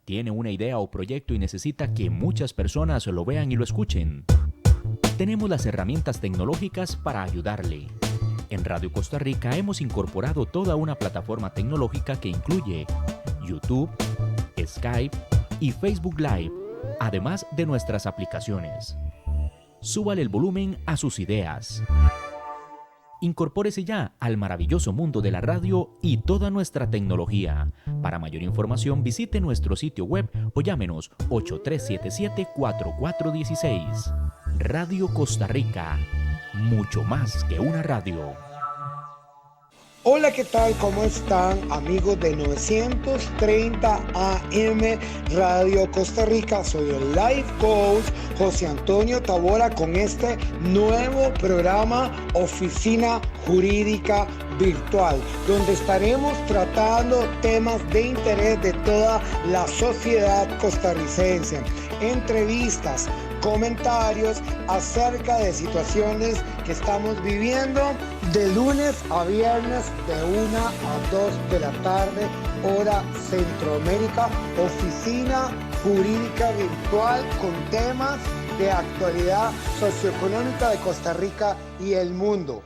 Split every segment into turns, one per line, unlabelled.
¿Tiene una idea o proyecto y necesita que muchas personas lo vean y lo escuchen? Tenemos las herramientas tecnológicas para ayudarle. En Radio Costa Rica hemos incorporado toda una plataforma tecnológica que incluye YouTube, Skype y Facebook Live, además de nuestras aplicaciones. Súbale el volumen a sus ideas. Incorpórese ya al maravilloso mundo de la radio y toda nuestra tecnología. Para mayor información visite nuestro sitio web o llámenos 8377-4416. Radio Costa Rica, mucho más que una radio.
Hola, ¿qué tal? ¿Cómo están, amigos de 930 AM Radio Costa Rica? Soy el Life Coach José Antonio Tabora con este nuevo programa Oficina Jurídica Virtual, donde estaremos tratando temas de interés de toda la sociedad costarricense, entrevistas, comentarios acerca de situaciones que estamos viviendo de lunes a viernes de 1 a 2 de la tarde, hora Centroamérica, Oficina Jurídica Virtual con temas de actualidad socioeconómica de Costa Rica y el mundo.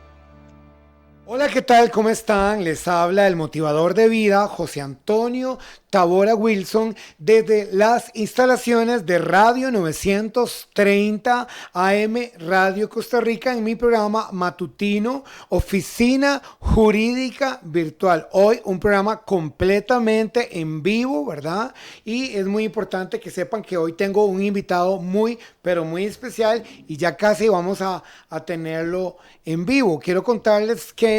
Hola, ¿qué tal? ¿Cómo están? Les habla el motivador de vida, José Antonio Tabora Wilson, desde las instalaciones de Radio 930 AM Radio Costa Rica en mi programa matutino Oficina Jurídica Virtual. Hoy un programa completamente en vivo, ¿verdad? Y es muy importante que sepan que hoy tengo un invitado muy, pero muy especial y ya casi vamos a tenerlo en vivo. Quiero contarles que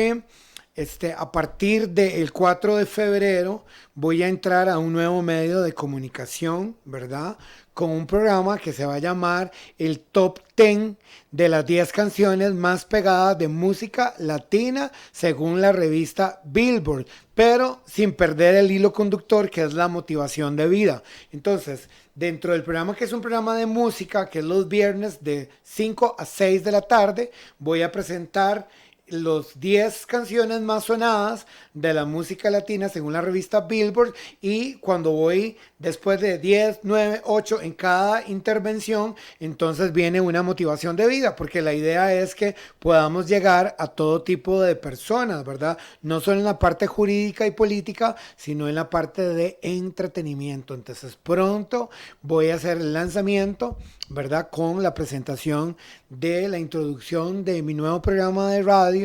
a partir del 4 de febrero voy a entrar a un nuevo medio de comunicación, ¿verdad? Con un programa que se va a llamar el Top 10 de las 10 canciones más pegadas de música latina según la revista Billboard, pero sin perder el hilo conductor que es la motivación de vida. Entonces, dentro del programa, que es un programa de música, que es los viernes de 5 a 6 de la tarde, voy a presentar los 10 canciones más sonadas de la música latina según la revista Billboard, y cuando voy después de 10, 9, 8 en cada intervención, entonces viene una motivación de vida, porque la idea es que podamos llegar a todo tipo de personas, ¿verdad? No solo en la parte jurídica y política, sino en la parte de entretenimiento. Entonces pronto voy a hacer el lanzamiento, ¿verdad? Con la presentación de la introducción de mi nuevo programa de radio,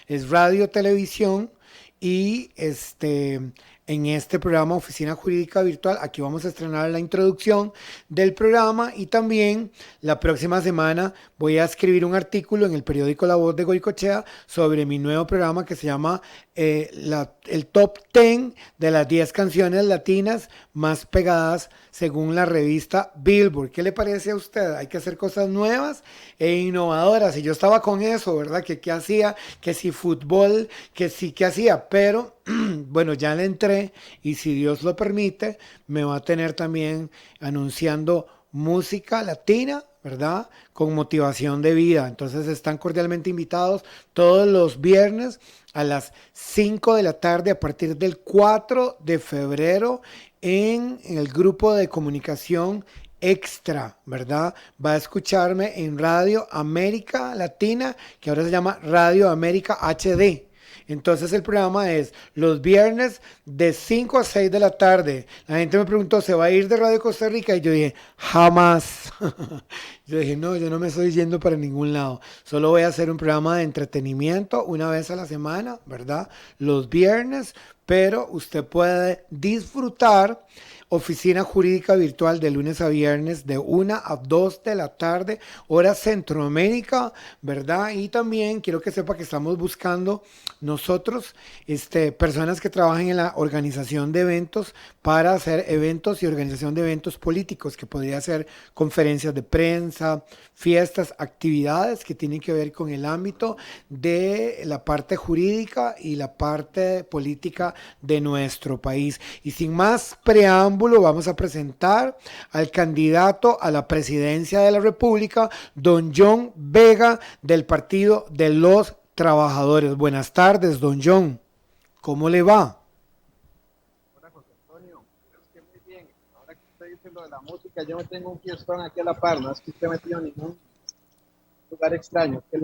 es Radio Televisión, y en este programa Oficina Jurídica Virtual, aquí vamos a estrenar la introducción del programa, y también la próxima semana voy a escribir un artículo en el periódico La Voz de Goicoechea sobre mi nuevo programa que se llama el Top 10 de las 10 canciones latinas más pegadas según la revista Billboard. ¿Qué le parece a usted? Hay que hacer cosas nuevas e innovadoras, y yo estaba con eso, ¿verdad? Que qué hacía, que si fútbol, que sí, que hacía, pero bueno, ya le entré, y si Dios lo permite, me va a tener también anunciando música latina, ¿verdad? Con motivación de vida. Entonces están cordialmente invitados todos los viernes a las 5 de la tarde a partir del 4 de febrero en el grupo de comunicación Extra, ¿verdad? Va a escucharme en Radio América Latina, que ahora se llama Radio América HD. Entonces el programa es los viernes de 5 a 6 de la tarde. La gente me preguntó, ¿se va a ir de Radio Costa Rica? Y yo dije, jamás. Yo dije, no, yo no me estoy yendo para ningún lado. Solo voy a hacer un programa de entretenimiento una vez a la semana, ¿verdad? Los viernes, pero usted puede disfrutar Oficina Jurídica Virtual de lunes a viernes de 1 a 2 de la tarde, hora Centroamérica, ¿verdad? Y también quiero que sepa que estamos buscando nosotros personas que trabajen en la organización de eventos para hacer eventos y organización de eventos políticos, que podría ser conferencias de prensa, fiestas, actividades que tienen que ver con el ámbito de la parte jurídica y la parte política de nuestro país. Y sin más preámbulo, vamos a presentar al candidato a la presidencia de la República, don John Vega, del Partido de los Trabajadores. Buenas tardes, don John. ¿Cómo le va?
Hola, José Antonio. que muy bien. Ahora que usted dice lo de la música, yo me tengo un fiestón aquí a la par, no es que esté metido en ningún lugar extraño, es que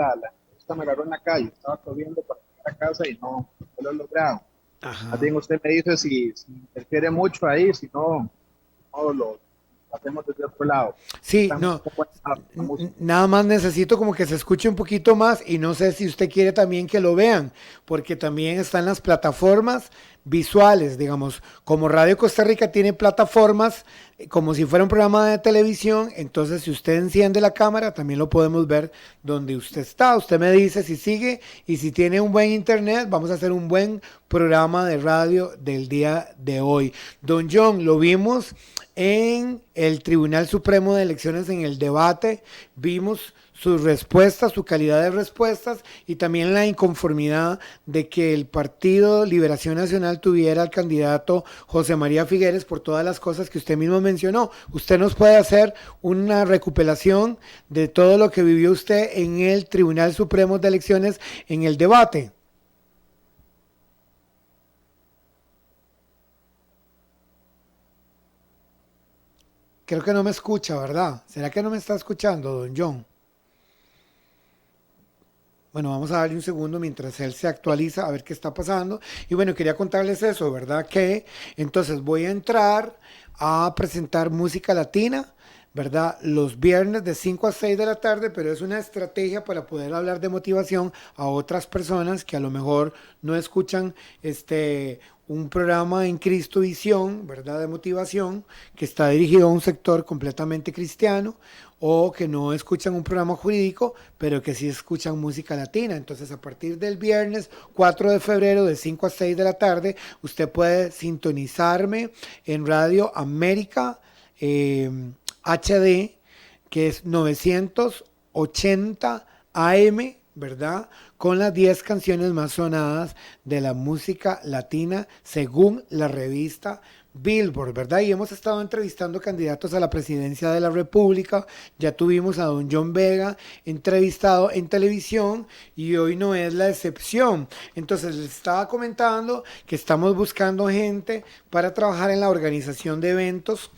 esta me agarró en la calle, estaba corriendo para llegar a casa y no lo he logrado. Más
Ajá.
bien usted me dice si interfiere mucho ahí, si no, no lo hacemos desde otro lado.
Sí,
Estamos
no.
como buena la música.
Nada más necesito como que se escuche un poquito más y no sé si usted quiere también que lo vean, porque también están las plataformas visuales, digamos, como Radio Costa Rica tiene plataformas como si fuera un programa de televisión, entonces si usted enciende la cámara también lo podemos ver donde usted está. Usted me dice si sigue y si tiene un buen internet, vamos a hacer un buen programa de radio del día de hoy. Don John, lo vimos en el Tribunal Supremo de Elecciones en el debate, vimos sus respuestas, su calidad de respuestas y también la inconformidad de que el Partido Liberación Nacional tuviera al candidato José María Figueres por todas las cosas que usted mismo mencionó. Usted nos puede hacer una recuperación de todo lo que vivió usted en el Tribunal Supremo de Elecciones en el debate. Creo que no me escucha, ¿verdad? ¿Será que no me está escuchando, don John? Bueno, vamos a darle un segundo mientras él se actualiza a ver qué está pasando. Y bueno, quería contarles eso, ¿verdad? Que entonces voy a entrar a presentar música latina, ¿verdad? Los viernes de 5 a 6 de la tarde, pero es una estrategia para poder hablar de motivación a otras personas que a lo mejor no escuchan un programa en Cristo Visión, ¿verdad? De motivación, que está dirigido a un sector completamente cristiano, o que no escuchan un programa jurídico, pero que sí escuchan música latina. Entonces, a partir del viernes 4 de febrero, de 5 a 6 de la tarde, usted puede sintonizarme en Radio América HD, que es 980 AM, ¿verdad? Con las 10 canciones más sonadas de la música latina según la revista Billboard, ¿verdad? Y hemos estado entrevistando candidatos a la presidencia de la República. Ya tuvimos a don John Vega entrevistado en televisión y hoy no es la excepción. Entonces les estaba comentando que estamos buscando gente para trabajar en la organización de eventos.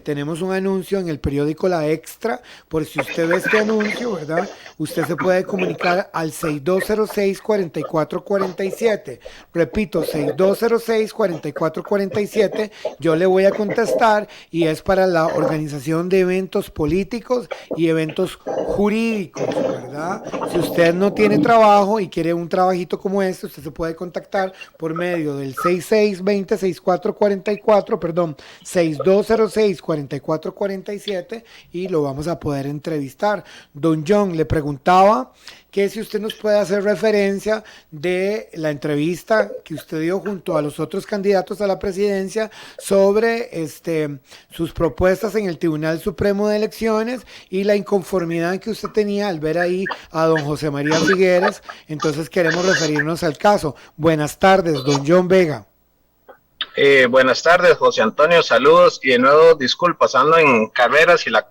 Tenemos un anuncio en el periódico La Extra, por si usted ve este anuncio, ¿verdad? Usted se puede comunicar al 6206-4447. Repito, 6206-4447. Yo le voy a contestar y es para la organización de eventos políticos y eventos jurídicos, ¿verdad? Si usted no tiene trabajo y quiere un trabajito como este, usted se puede contactar por medio del 6620-6444, perdón, 6206-4447 y lo vamos a poder entrevistar. Don John, le preguntaba que si usted nos puede hacer referencia de la entrevista que usted dio junto a los otros candidatos a la presidencia sobre sus propuestas en el Tribunal Supremo de Elecciones y la inconformidad que usted tenía al ver ahí a don José María Figueres. Entonces queremos referirnos al caso. Buenas tardes, don John Vega.
Buenas tardes, José Antonio, saludos y de nuevo disculpas, ando en carreras y la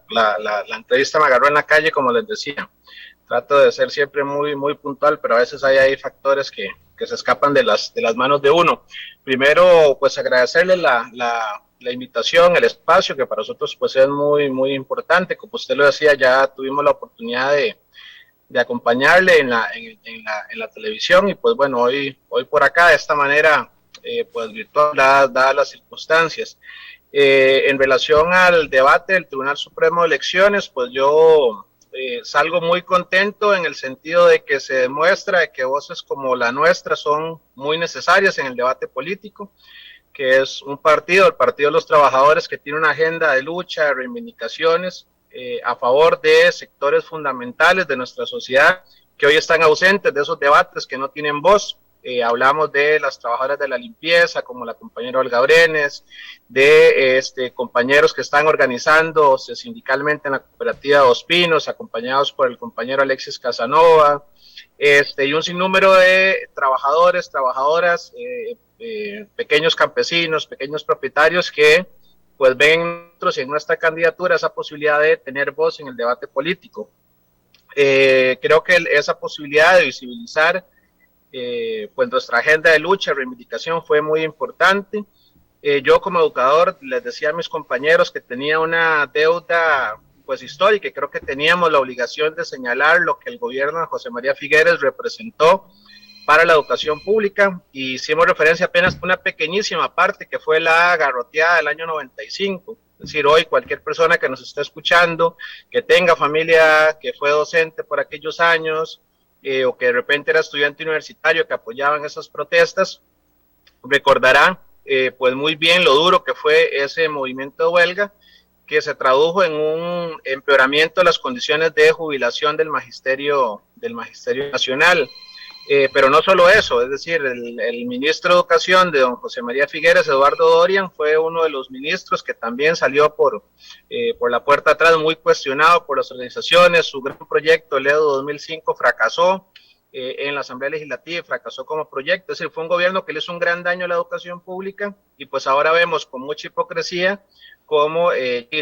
entrevista me agarró en la calle, como les decía. Trato de ser siempre muy puntual, pero a veces hay factores que se escapan de las manos de uno. Primero, pues agradecerle la invitación, el espacio, que para nosotros pues es muy importante. Como usted lo decía, ya tuvimos la oportunidad de acompañarle en la televisión y pues bueno, hoy por acá de esta manera, pues virtual, dadas las circunstancias. En relación al debate del Tribunal Supremo de Elecciones, pues yo salgo muy contento en el sentido de que se demuestra de que voces como la nuestra son muy necesarias en el debate político, que es un partido, el Partido de los Trabajadores, que tiene una agenda de lucha, de reivindicaciones a favor de sectores fundamentales de nuestra sociedad que hoy están ausentes de esos debates, que no tienen voz. Hablamos de las trabajadoras de la limpieza, como la compañera Olga Brenes, de compañeros que están organizándose sindicalmente en la cooperativa Dos Pinos, acompañados por el compañero Alexis Casanova, y un sinnúmero de trabajadores, trabajadoras, pequeños campesinos, pequeños propietarios que pues ven en nuestra candidatura esa posibilidad de tener voz en el debate político. Creo que esa posibilidad de visibilizar pues nuestra agenda de lucha, reivindicación fue muy importante. Yo como educador les decía a mis compañeros que tenía una deuda pues histórica y creo que teníamos la obligación de señalar lo que el gobierno de José María Figueres representó para la educación pública, y hicimos referencia apenas a una pequeñísima parte que fue la garroteada del año 95. Es decir, hoy cualquier persona que nos esté escuchando, que tenga familia que fue docente por aquellos años, o que de repente era estudiante universitario que apoyaban esas protestas, recordará pues muy bien lo duro que fue ese movimiento de huelga, que se tradujo en un empeoramiento de las condiciones de jubilación del magisterio nacional. Pero no solo eso, es decir, el ministro de Educación de don José María Figueres, Eduardo Dorian, fue uno de los ministros que también salió por la puerta atrás, muy cuestionado por las organizaciones. Su gran proyecto, el EDU 2005, fracasó en la Asamblea Legislativa, fracasó como proyecto. Es decir, fue un gobierno que le hizo un gran daño a la educación pública, y pues ahora vemos con mucha hipocresía como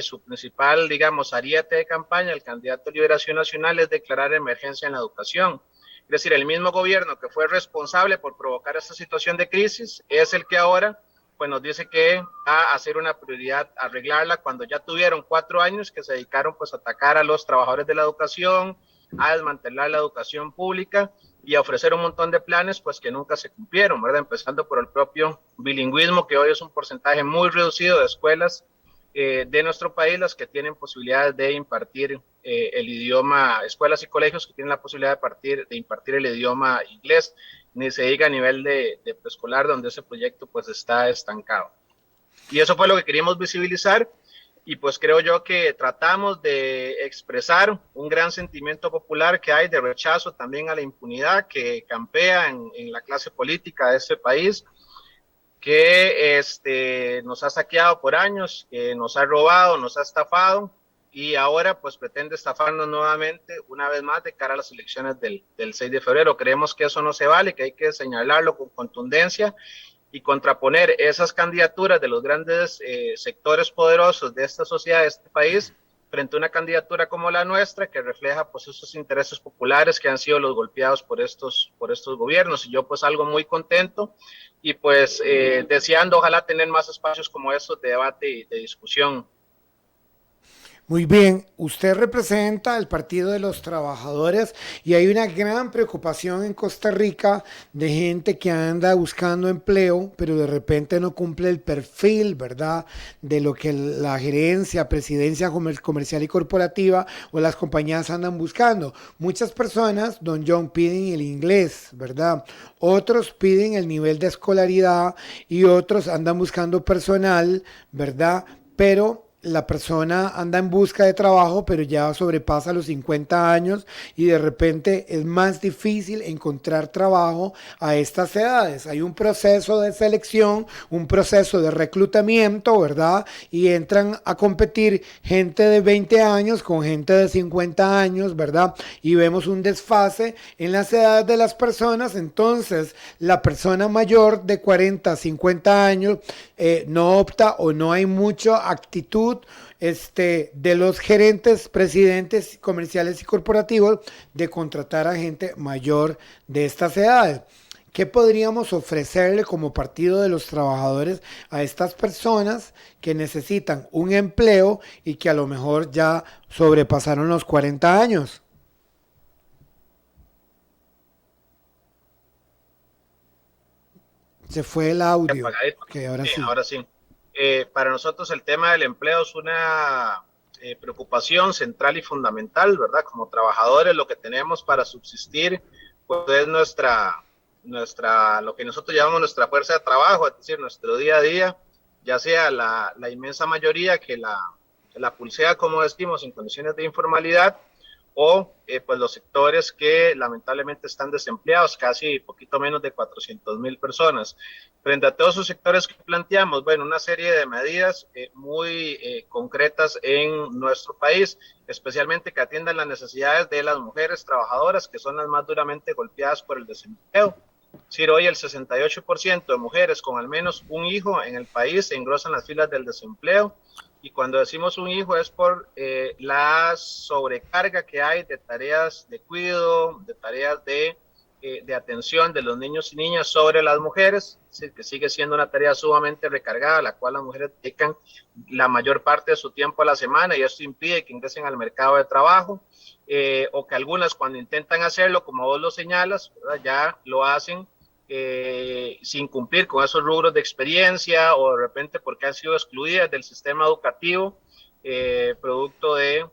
su principal, digamos, ariete de campaña, el candidato a Liberación Nacional, es declarar emergencia en la educación. Es decir, el mismo gobierno que fue responsable por provocar esta situación de crisis es el que ahora pues nos dice que va a hacer una prioridad arreglarla, cuando ya tuvieron 4 años que se dedicaron pues a atacar a los trabajadores de la educación, a desmantelar la educación pública y a ofrecer un montón de planes pues que nunca se cumplieron, ¿verdad? Empezando por el propio bilingüismo, que hoy es un porcentaje muy reducido de escuelas de nuestro país las que tienen posibilidades de impartir el idioma, escuelas y colegios que tienen la posibilidad de impartir el idioma inglés, ni se diga a nivel de preescolar, donde ese proyecto pues está estancado. Y eso fue lo que queríamos visibilizar, y pues creo yo que tratamos de expresar un gran sentimiento popular que hay de rechazo también a la impunidad que campea en la clase política de este país, que nos ha saqueado por años, que nos ha robado, nos ha estafado, y ahora pues pretende estafarnos nuevamente, una vez más, de cara a las elecciones del 6 de febrero. Creemos que eso no se vale, que hay que señalarlo con contundencia y contraponer esas candidaturas de los grandes sectores poderosos de esta sociedad, de este país, frente a una candidatura como la nuestra, que refleja pues esos intereses populares que han sido los golpeados por estos gobiernos. Y yo pues algo muy contento, y pues deseando ojalá tener más espacios como estos de debate y de discusión.
Muy bien, usted representa el Partido de los Trabajadores y hay una gran preocupación en Costa Rica de gente que anda buscando empleo, pero de repente no cumple el perfil, ¿verdad? De lo que la gerencia, presidencia comercial y corporativa o las compañías andan buscando. Muchas personas, don John, piden el inglés, ¿verdad? Otros piden el nivel de escolaridad y otros andan buscando personal, ¿verdad? Pero la persona anda en busca de trabajo, pero ya sobrepasa los 50 años y de repente es más difícil encontrar trabajo a estas edades. Hay un proceso de selección, un proceso de reclutamiento, ¿verdad? Y entran a competir gente de 20 años con gente de 50 años, ¿verdad? Y vemos un desfase en las edades de las personas. Entonces, la persona mayor de 40, 50 años no opta, o no hay mucha actitud de los gerentes, presidentes comerciales y corporativos de contratar a gente mayor de estas edades. ¿Qué podríamos ofrecerle como Partido de los Trabajadores a estas personas que necesitan un empleo y que a lo mejor ya sobrepasaron los 40 años? Se fue el audio.
Okay, ahora sí. Para nosotros el tema del empleo es una preocupación central y fundamental, ¿verdad? Como trabajadores, lo que tenemos para subsistir pues es lo que nosotros llamamos nuestra fuerza de trabajo, es decir, nuestro día a día, ya sea la inmensa mayoría que la pulsea, como decimos, en condiciones de informalidad, o pues los sectores que lamentablemente están desempleados, casi poquito menos de 400,000 personas. Frente a todos esos sectores que planteamos, bueno, una serie de medidas muy concretas en nuestro país, especialmente que atiendan las necesidades de las mujeres trabajadoras, que son las más duramente golpeadas por el desempleo. Es decir, hoy el 68% de mujeres con al menos un hijo en el país engrosan las filas del desempleo. Y cuando decimos un hijo es por la sobrecarga que hay de tareas de cuidado, de tareas de de atención de los niños y niñas sobre las mujeres, es decir, que sigue siendo una tarea sumamente recargada, a la cual las mujeres dedican la mayor parte de su tiempo a la semana, y esto impide que ingresen al mercado de trabajo, o que algunas, cuando intentan hacerlo, como vos lo señalas, ¿verdad?, ya lo hacen sin cumplir con esos rubros de experiencia, o de repente porque han sido excluidas del sistema educativo, producto de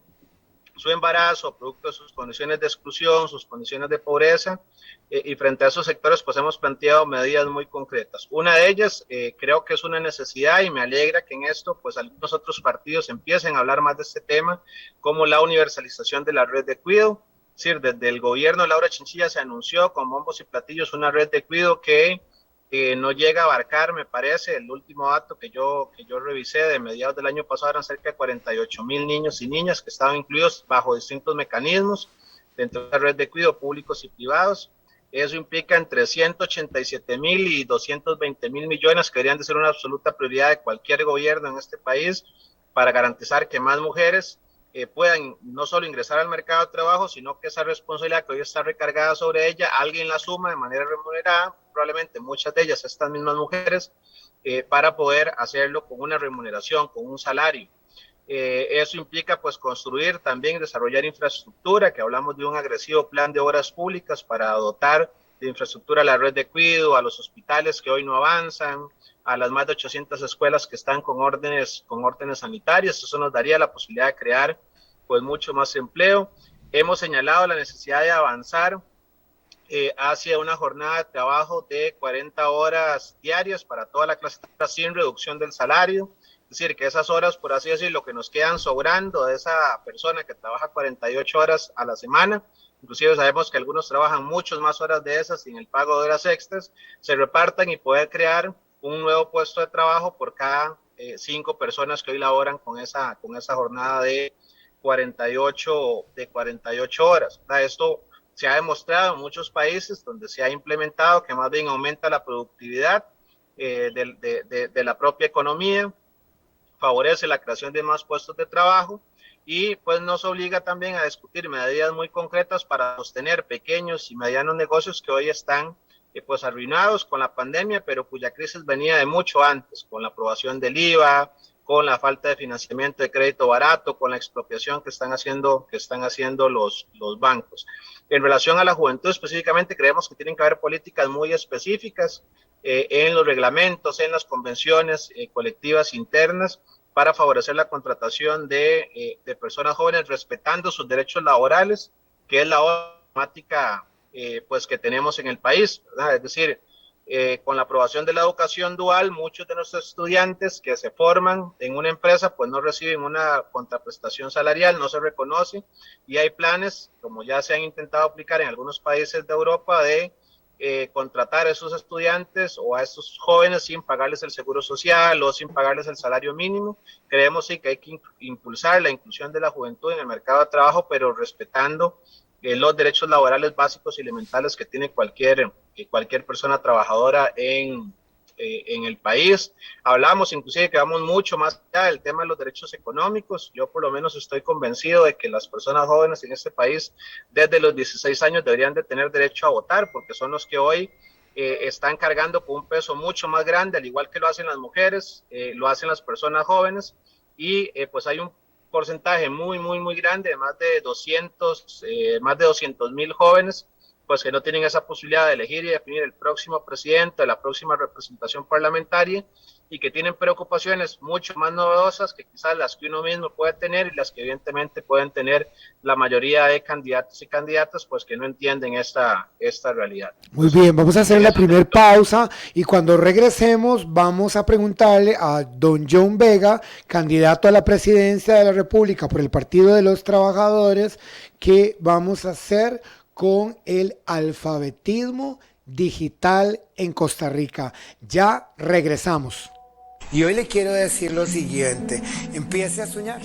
su embarazo, producto de sus condiciones de exclusión, sus condiciones de pobreza, y frente a esos sectores pues hemos planteado medidas muy concretas. Una de ellas creo que es una necesidad, y me alegra que en esto pues algunos otros partidos empiecen a hablar más de este tema, como la universalización de la red de cuidado. Es decir, desde el gobierno de Laura Chinchilla se anunció con bombos y platillos una red de cuidado que no llega a abarcar, me parece, el último dato que yo revisé de mediados del año pasado, eran cerca de 48,000 niños y niñas que estaban incluidos bajo distintos mecanismos dentro de la red de cuidado públicos y privados. Eso implica entre 187,000 y 220,000 millones que deberían de ser una absoluta prioridad de cualquier gobierno en este país para garantizar que más mujeres puedan no solo ingresar al mercado de trabajo, sino que esa responsabilidad que hoy está recargada sobre ella, alguien la asuma de manera remunerada, probablemente muchas de ellas estas mismas mujeres, para poder hacerlo con una remuneración, con un salario. Eso implica pues construir, también desarrollar infraestructura, que hablamos de un agresivo plan de obras públicas para dotar de infraestructura a la red de cuidado, a los hospitales que hoy no avanzan, a las más de 800 escuelas que están con órdenes sanitarias. Eso nos daría la posibilidad de crear pues mucho más empleo. Hemos señalado la necesidad de avanzar hacia una jornada de trabajo de 40 horas diarias para toda la clase sin reducción del salario. Es decir, que esas horas, por así decirlo, que nos quedan sobrando de esa persona que trabaja 48 horas a la semana, inclusive sabemos que algunos trabajan muchas más horas de esas sin el pago de horas extras, se repartan y poder crear un nuevo puesto de trabajo por cada 5 personas que hoy laboran con esa jornada de 48 horas. Esto se ha demostrado en muchos países donde se ha implementado, que más bien aumenta la productividad de la propia economía, favorece la creación de más puestos de trabajo, y pues nos obliga también a discutir medidas muy concretas para sostener pequeños y medianos negocios que hoy están pues arruinados con la pandemia, pero cuya crisis venía de mucho antes, con la aprobación del IVA, con la falta de financiamiento de crédito barato, con la expropiación que están haciendo los bancos. En relación a la juventud específicamente, creemos que tienen que haber políticas muy específicas en los reglamentos, en las convenciones colectivas internas, para favorecer la contratación de personas jóvenes, respetando sus derechos laborales, que es la temática pues que tenemos en el país, ¿verdad? Es decir, con la aprobación de la educación dual, muchos de nuestros estudiantes que se forman en una empresa pues no reciben una contraprestación salarial, no se reconoce, y hay planes, como ya se han intentado aplicar en algunos países de Europa, de contratar a esos estudiantes o a esos jóvenes sin pagarles el seguro social o sin pagarles el salario mínimo. Creemos sí que hay que impulsar la inclusión de la juventud en el mercado de trabajo, pero respetando los derechos laborales básicos y elementales que tiene cualquier persona trabajadora en el país. Hablamos inclusive que vamos mucho más allá del tema de los derechos económicos. Yo por lo menos estoy convencido de que las personas jóvenes en este país desde los 16 años deberían de tener derecho a votar, porque son los que hoy están cargando con un peso mucho más grande, al igual que lo hacen las mujeres, lo hacen las personas jóvenes, y pues hay un porcentaje muy grande de más de 200,000 jóvenes pues que no tienen esa posibilidad de elegir y definir el próximo presidente, la próxima representación parlamentaria, y que tienen preocupaciones mucho más novedosas que quizás las que uno mismo puede tener y las que evidentemente pueden tener la mayoría de candidatos y candidatas pues que no entienden esta realidad.
Muy bien, vamos a hacer la primera pausa, y cuando regresemos vamos a preguntarle a don John Vega, candidato a la presidencia de la República por el Partido de los Trabajadores, qué vamos a hacer con el alfabetismo digital en Costa Rica. Ya regresamos. Y hoy le quiero decir lo siguiente: empiece a soñar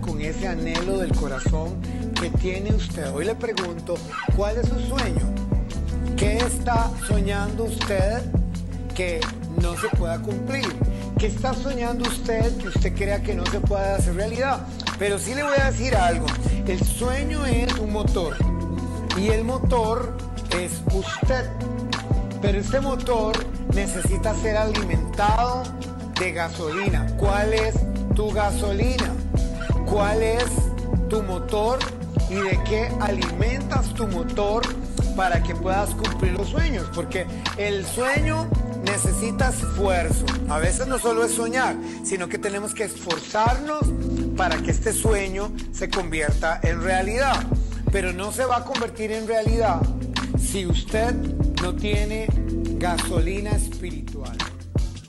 con ese anhelo del corazón que tiene usted. Hoy le pregunto, ¿cuál es su sueño? ¿Qué está soñando usted que no se pueda cumplir? ¿Qué está soñando usted que usted crea que no se puede hacer realidad? Pero sí le voy a decir algo: el sueño es un motor, y el motor es usted. Pero este motor necesita ser alimentado de gasolina. ¿Cuál es tu gasolina? ¿Cuál es tu motor? ¿Y de qué alimentas tu motor para que puedas cumplir los sueños? Porque el sueño necesita esfuerzo. A veces no solo es soñar, sino que tenemos que esforzarnos para que este sueño se convierta en realidad. Pero no se va a convertir en realidad si usted no tiene gasolina espiritual.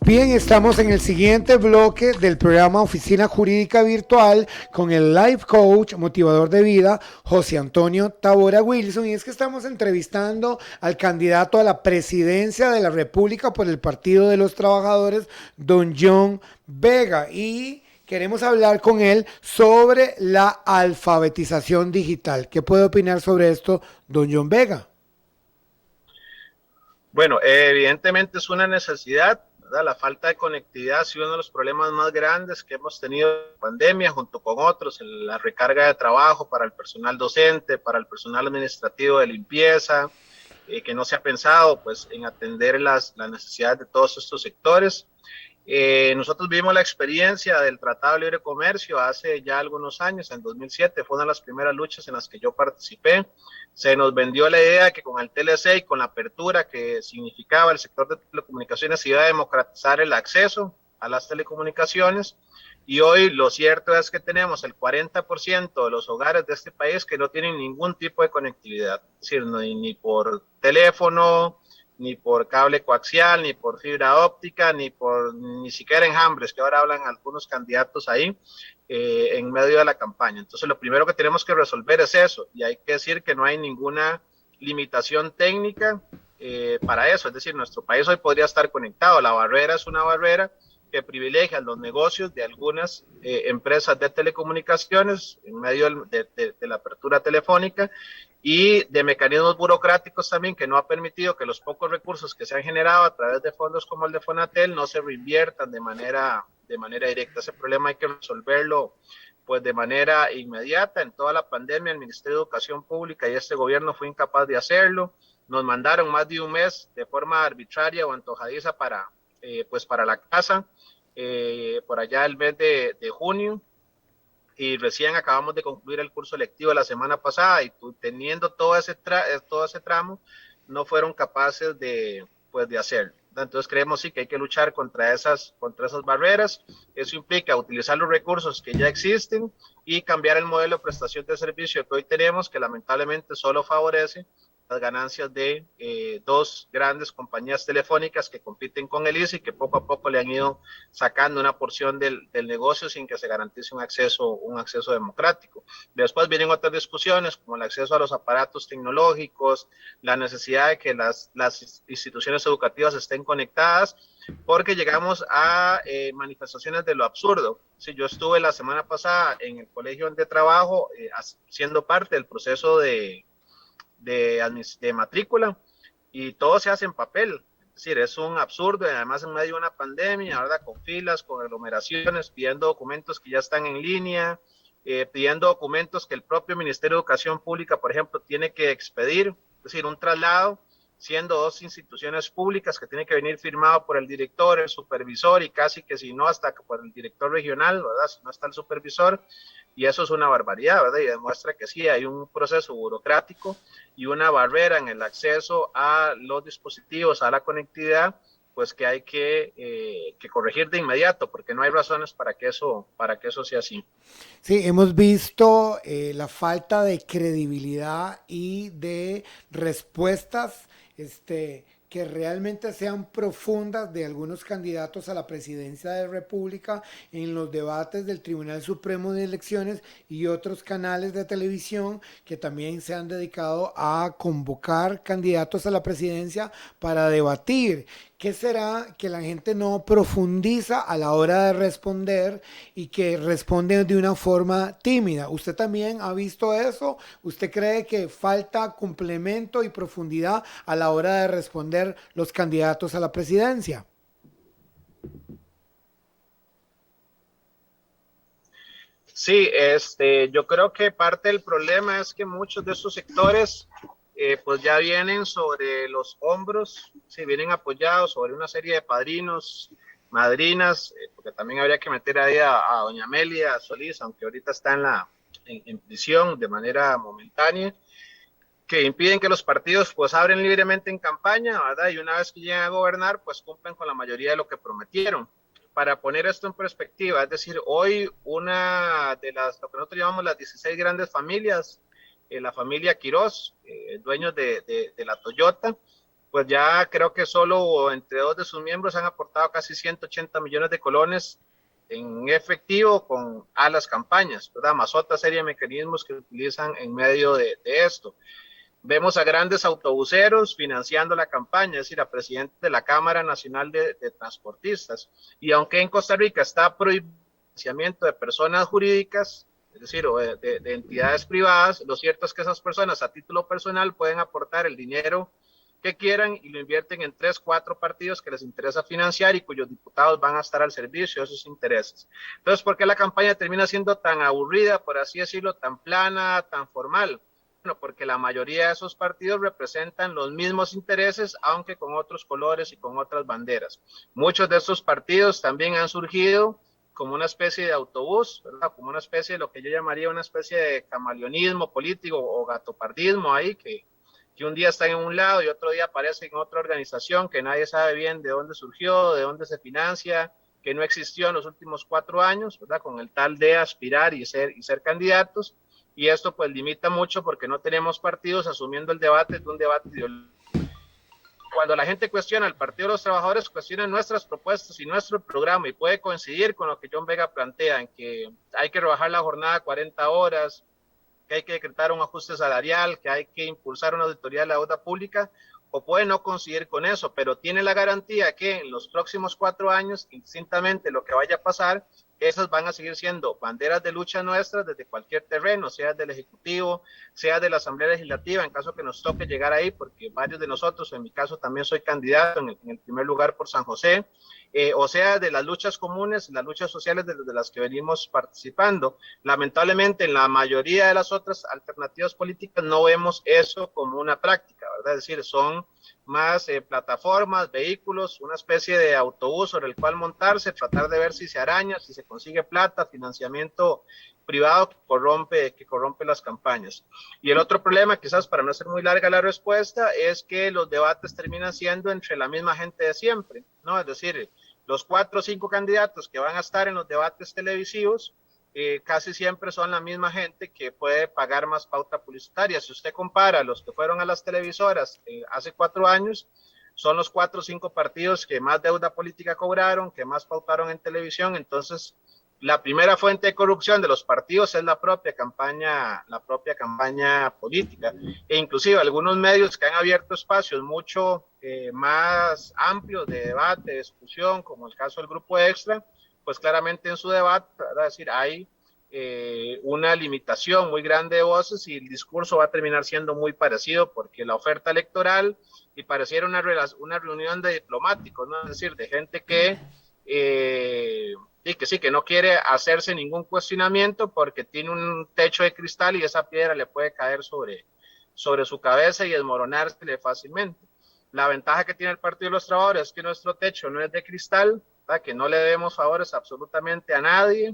Bien, estamos en el siguiente bloque del programa Oficina Jurídica Virtual con el Life Coach, motivador de vida, José Antonio Tavora Wilson. Y es que estamos entrevistando al candidato a la presidencia de la República por el Partido de los Trabajadores, don John Vega. Y queremos hablar con él sobre la alfabetización digital. ¿Qué puede opinar sobre esto, don John Vega?
Bueno, evidentemente es una necesidad, ¿verdad? La falta de conectividad ha sido uno de los problemas más grandes que hemos tenido en la pandemia, junto con otros, la recarga de trabajo para el personal docente, para el personal administrativo de limpieza, que no se ha pensado pues, en atender las necesidades de todos estos sectores. Nosotros vivimos la experiencia del Tratado de Libre Comercio hace ya algunos años, en 2007, fue una de las primeras luchas en las que yo participé. Se nos vendió la idea de que con el TLC y con la apertura que significaba el sector de telecomunicaciones se iba a democratizar el acceso a las telecomunicaciones, y hoy lo cierto es que tenemos el 40% de los hogares de este país que no tienen ningún tipo de conectividad, es decir, ni por teléfono, ni por cable coaxial, ni por fibra óptica, ni siquiera enjambres, que ahora hablan algunos candidatos ahí en medio de la campaña. Entonces, lo primero que tenemos que resolver es eso, y hay que decir que no hay ninguna limitación técnica para eso, es decir, nuestro país hoy podría estar conectado. La barrera es una barrera que privilegia los negocios de algunas empresas de telecomunicaciones en medio de la apertura telefónica, y de mecanismos burocráticos también que no ha permitido que los pocos recursos que se han generado a través de fondos como el de Fonatel no se reinviertan de manera directa. Ese problema hay que resolverlo pues de manera inmediata. En toda la pandemia el Ministerio de Educación Pública y este gobierno fue incapaz de hacerlo. Nos mandaron más de un mes de forma arbitraria o antojadiza para la casa, por allá el mes de junio, y recién acabamos de concluir el curso lectivo la semana pasada, y teniendo todo ese tramo, no fueron capaces de hacerlo. Entonces creemos sí que hay que luchar contra esas barreras. Eso implica utilizar los recursos que ya existen y cambiar el modelo de prestación de servicio que hoy tenemos, que lamentablemente solo favorece las ganancias de dos grandes compañías telefónicas que compiten con el ICE y que poco a poco le han ido sacando una porción del negocio sin que se garantice un acceso democrático. Después vienen otras discusiones como el acceso a los aparatos tecnológicos, la necesidad de que las instituciones educativas estén conectadas, porque llegamos a manifestaciones de lo absurdo. Sí, yo estuve la semana pasada en el colegio donde trabajo siendo parte del proceso de matrícula, y todo se hace en papel. Es decir, es un absurdo, y además en medio de una pandemia, ¿verdad? Con filas, con aglomeraciones, pidiendo documentos que ya están en línea, pidiendo documentos que el propio Ministerio de Educación Pública, por ejemplo, tiene que expedir, es decir, un traslado, siendo dos instituciones públicas que tiene que venir firmado por el director, el supervisor, y casi que si no, hasta por el director regional, ¿verdad? Si no está el supervisor. Y eso es una barbaridad, ¿verdad? Y demuestra que sí, hay un proceso burocrático y una barrera en el acceso a los dispositivos, a la conectividad, pues que hay que corregir de inmediato, porque no hay razones para que eso sea así.
Sí, hemos visto la falta de credibilidad y de respuestas que realmente sean profundas de algunos candidatos a la presidencia de la República en los debates del Tribunal Supremo de Elecciones y otros canales de televisión que también se han dedicado a convocar candidatos a la presidencia para debatir. ¿Qué será que la gente no profundiza a la hora de responder y que responde de una forma tímida? ¿Usted también ha visto eso? ¿Usted cree que falta complemento y profundidad a la hora de responder los candidatos a la presidencia?
Sí, yo creo que parte del problema es que muchos de esos sectores pues ya vienen sobre los hombros, sí, vienen apoyados sobre una serie de padrinos, madrinas, porque también habría que meter ahí a doña Amelia Solís, aunque ahorita está en prisión de manera momentánea, que impiden que los partidos pues abren libremente en campaña, ¿verdad? Y una vez que llegan a gobernar, pues cumplen con la mayoría de lo que prometieron. Para poner esto en perspectiva, es decir, hoy una de lo que nosotros llamamos las 16 grandes familias, la familia Quirós, dueños de la Toyota, pues ya creo que solo entre dos de sus miembros han aportado casi 180 millones de colones en efectivo a las campañas, ¿verdad? Más otra serie de mecanismos que utilizan en medio de esto. Vemos a grandes autobuseros financiando la campaña, es decir, a presidente de la Cámara Nacional de Transportistas. Y aunque en Costa Rica está prohibido el financiamiento de personas jurídicas, es decir, o de entidades privadas, lo cierto es que esas personas a título personal pueden aportar el dinero que quieran y lo invierten en 3, 4 partidos que les interesa financiar y cuyos diputados van a estar al servicio de esos intereses. Entonces, ¿por qué la campaña termina siendo tan aburrida, por así decirlo, tan plana, tan formal? Bueno, porque la mayoría de esos partidos representan los mismos intereses, aunque con otros colores y con otras banderas. Muchos de estos partidos también han surgido como una especie de autobús, ¿verdad? Como una especie de lo que yo llamaría una especie de camaleonismo político o gatopardismo ahí, que un día están en un lado y otro día aparece en otra organización que nadie sabe bien de dónde surgió, de dónde se financia, que no existió en los últimos 4 años, ¿verdad? Con el tal de aspirar y ser candidatos. Y esto pues limita mucho porque no tenemos partidos asumiendo el debate de un debate ideológico. Cuando la gente cuestiona el Partido de los Trabajadores, cuestiona nuestras propuestas y nuestro programa y puede coincidir con lo que John Vega plantea, en que hay que rebajar la jornada a 40 horas, que hay que decretar un ajuste salarial, que hay que impulsar una auditoría de la deuda pública, o puede no coincidir con eso, pero tiene la garantía que en los próximos 4 años, indistintamente lo que vaya a pasar, esas van a seguir siendo banderas de lucha nuestras desde cualquier terreno, sea del Ejecutivo, sea de la Asamblea Legislativa, en caso que nos toque llegar ahí, porque varios de nosotros, en mi caso también soy candidato en el primer lugar por San José, o sea de las luchas comunes, las luchas sociales de las que venimos participando. Lamentablemente en la mayoría de las otras alternativas políticas no vemos eso como una práctica, ¿verdad? Es decir, son más plataformas, vehículos, una especie de autobús sobre el cual montarse, tratar de ver si se araña, si se consigue plata, financiamiento privado que corrompe las campañas. Y el otro problema, quizás para no ser muy larga la respuesta, es que los debates terminan siendo entre la misma gente de siempre, ¿no? Es decir, los 4 o 5 candidatos que van a estar en los debates televisivos casi siempre son la misma gente que puede pagar más pauta publicitaria. Si usted compara los que fueron a las televisoras hace 4 años, son los 4 o 5 partidos que más deuda política cobraron, que más pautaron en televisión. Entonces, la primera fuente de corrupción de los partidos es la propia campaña política. E inclusive algunos medios que han abierto espacios mucho más amplios de debate, de discusión, como el caso del Grupo Extra, pues claramente en su debate, ¿verdad? Es decir, hay una limitación muy grande de voces y el discurso va a terminar siendo muy parecido porque la oferta electoral y pareciera una reunión de diplomáticos, ¿no? Es decir, de gente que no quiere hacerse ningún cuestionamiento porque tiene un techo de cristal y esa piedra le puede caer sobre su cabeza y desmoronársele fácilmente. La ventaja que tiene el Partido de los Trabajadores es que nuestro techo no es de cristal, ¿verdad? Que no le debemos favores absolutamente a nadie,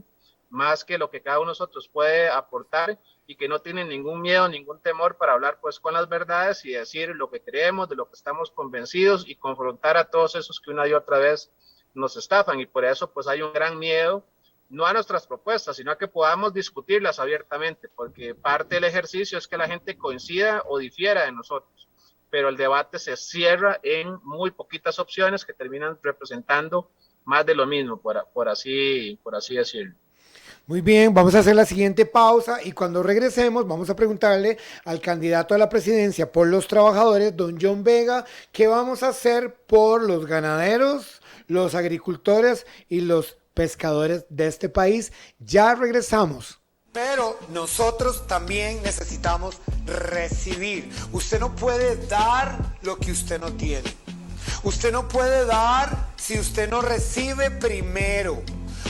más que lo que cada uno de nosotros puede aportar y que no tienen ningún miedo, ningún temor para hablar pues con las verdades y decir lo que creemos, de lo que estamos convencidos y confrontar a todos esos que una y otra vez nos estafan. Y por eso pues hay un gran miedo, no a nuestras propuestas, sino a que podamos discutirlas abiertamente, porque parte del ejercicio es que la gente coincida o difiera de nosotros, pero el debate se cierra en muy poquitas opciones que terminan representando más de lo mismo, por así decirlo.
Muy bien, vamos a hacer la siguiente pausa y cuando regresemos vamos a preguntarle al candidato a la presidencia por los trabajadores, don John Vega, qué vamos a hacer por los ganaderos, los agricultores y los pescadores de este país. Ya regresamos. Pero nosotros también necesitamos recibir. Usted no puede dar lo que usted no tiene. Usted no puede dar si usted no recibe primero.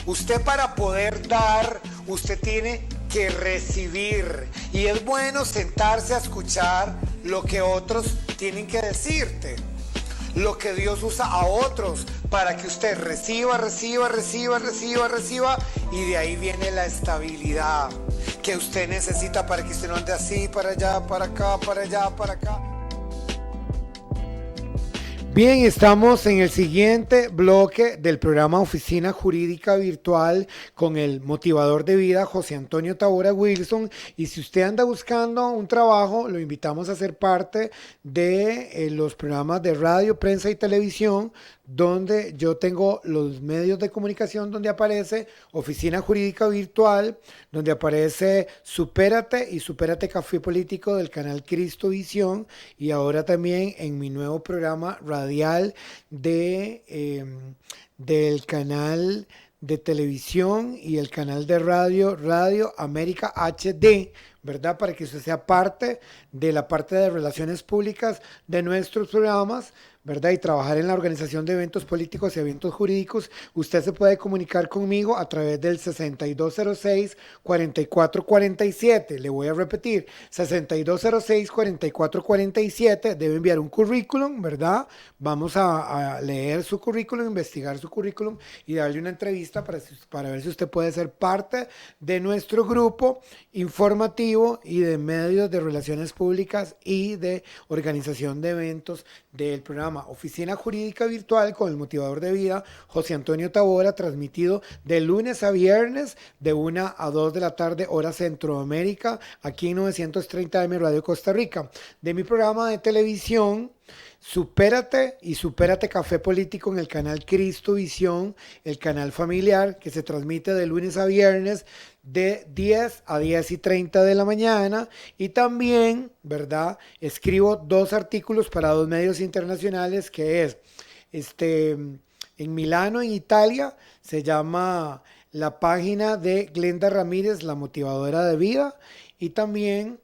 Usted para poder dar, usted tiene que recibir. Y es bueno sentarse a escuchar lo que otros tienen que decirte, lo que Dios usa a otros para que usted reciba y de ahí viene la estabilidad que usted necesita para que usted no ande así, para allá, para acá, para allá, para acá. Bien, estamos en el siguiente bloque del programa Oficina Jurídica Virtual con el motivador de vida José Antonio Tavora Wilson, y si usted anda buscando un trabajo, lo invitamos a ser parte de los programas de radio, prensa y televisión, donde yo tengo los medios de comunicación, donde aparece Oficina Jurídica Virtual, donde aparece Supérate y Supérate Café Político del canal Cristo Visión, y ahora también en mi nuevo programa radial del canal de televisión y el canal de radio, Radio América HD, ¿verdad? Para que usted sea parte de la parte de relaciones públicas de nuestros programas, ¿verdad? Y trabajar en la organización de eventos políticos y eventos jurídicos. Usted se puede comunicar conmigo a través del 6206-4447. Le voy a repetir, 6206-4447. Debe enviar un currículum, ¿verdad? Vamos a leer su currículum, investigar su currículum y darle una entrevista para ver si usted puede ser parte de nuestro grupo informativo y de medios de relaciones públicas y de organización de eventos del programa Oficina Jurídica Virtual con el motivador de vida José Antonio Tavora, transmitido de lunes a viernes de 1 a 2 de la tarde, hora Centroamérica, aquí en 930 AM Radio Costa Rica. De mi programa de televisión Supérate y Supérate Café Político en el canal Cristo Visión, el canal familiar que se transmite de lunes a viernes de 10 a 10:30 de la mañana, y también, ¿verdad? Escribo 2 artículos para 2 medios internacionales, que es en Milano, en Italia, se llama la página de Glenda Ramírez, la motivadora de vida, y también